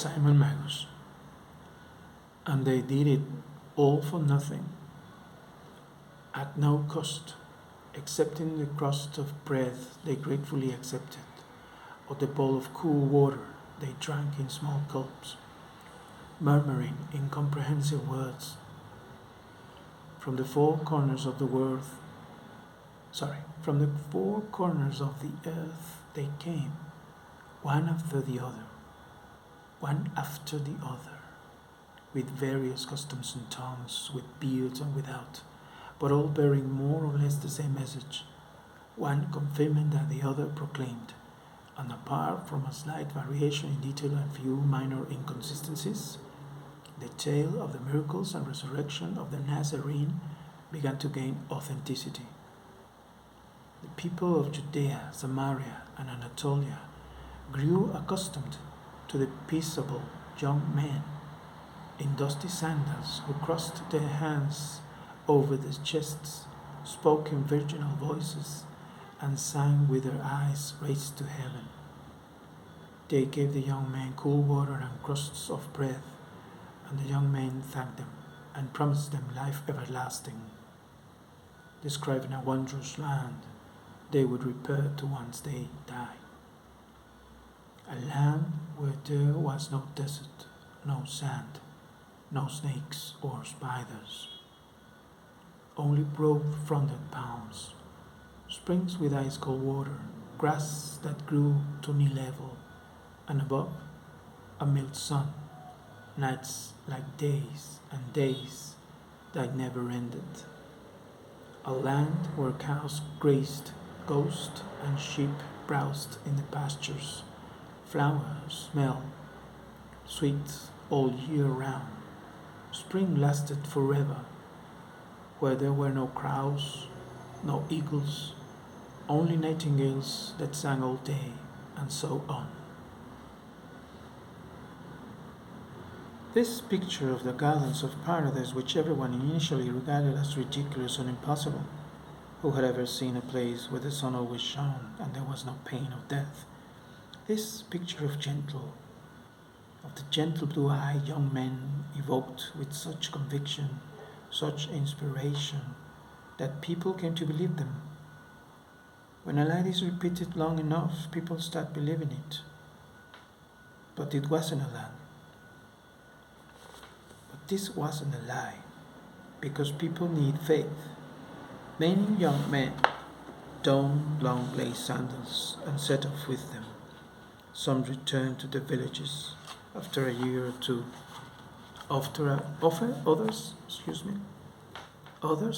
Simon Magus. And they did it all for nothing, at no cost, excepting the crust of bread they gratefully accepted, or the bowl of cool water they drank in small gulps, murmuring incomprehensible words. From the four corners of the earth they came, one after the other, with various customs and tongues, with beards and without, but all bearing more or less the same message, one confirming that the other proclaimed, and apart from a slight variation in detail and few minor inconsistencies, the tale of the miracles and resurrection of the Nazarene began to gain authenticity. The people of Judea, Samaria, and Anatolia grew accustomed to the peaceable young men in dusty sandals who crossed their hands over their chests, spoke in virginal voices, and sang with their eyes raised to heaven. They gave the young men cool water and crusts of bread, and the young men thanked them and promised them life everlasting, describing a wondrous land they would repair to once they die. A land where there was no desert, no sand, no snakes or spiders, only broad-fronted palms, springs with ice-cold water, grass that grew to knee level, and above, a mild sun, nights like days and days that never ended. A land where cows grazed, goats and sheep browsed in the pastures, flowers smelled sweet all year round. Spring lasted forever, where there were no crows, no eagles, only nightingales that sang all day, and so on. This picture of the gardens of paradise, which everyone initially regarded as ridiculous and impossible, who had ever seen a place where the sun always shone and there was no pain or death, this picture of the gentle blue-eyed young men evoked with such conviction, such inspiration, that people came to believe them. When a lie is repeated long enough, people start believing it. But it wasn't a lie. But this wasn't a lie, because people need faith. Many young men donned long lace sandals and set off with them. Some returned to their villages after a year or two. Others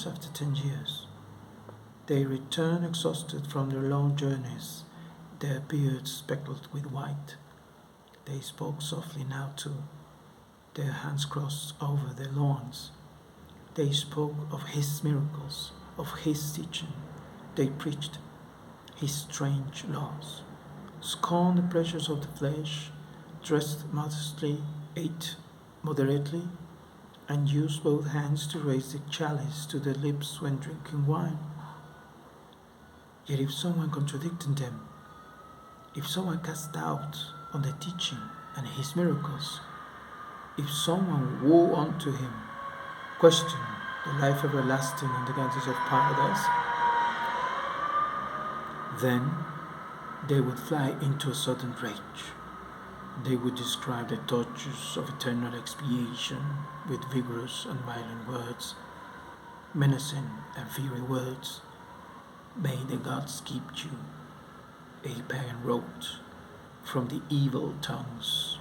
after 10 years. They returned exhausted from their long journeys, their beards speckled with white. They spoke softly now too, their hands crossed over their loins. They spoke of his miracles, of his teaching. They preached his strange laws, scorned the pleasures of the flesh, dressed modestly, ate moderately, and used both hands to raise the chalice to their lips when drinking wine. Yet if someone contradicted them, if someone cast doubt on the teaching and his miracles, if someone woe unto him, questioned the life everlasting in the gardens of paradise, then they would fly into a sudden rage. They would describe the tortures of eternal expiation with vigorous and violent words, menacing and fiery words. May the gods keep you, a pagan wrote, from the evil tongues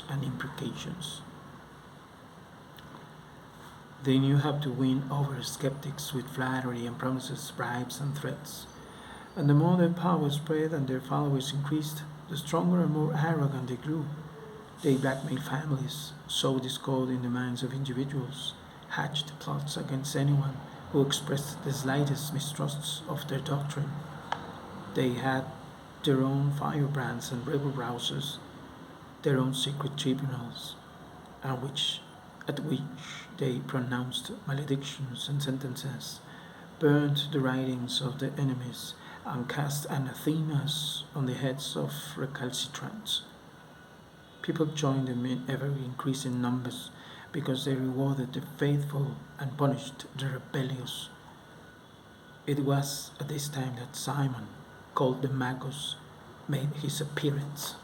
and imprecations. They knew how to win over skeptics with flattery and promises, bribes and threats. And the more their power spread and their followers increased, the stronger and more arrogant they grew. They blackmailed families, sowed discord in the minds of individuals, hatched plots against anyone who expressed the slightest mistrusts of their doctrine. They had their own firebrands and rebel rousers, their own secret tribunals, at which they pronounced maledictions and sentences, burned the writings of their enemies, and cast anathemas on the heads of recalcitrants. People joined them in ever increasing numbers because they rewarded the faithful and punished the rebellious. It was at this time that Simon, called the Magus, made his appearance.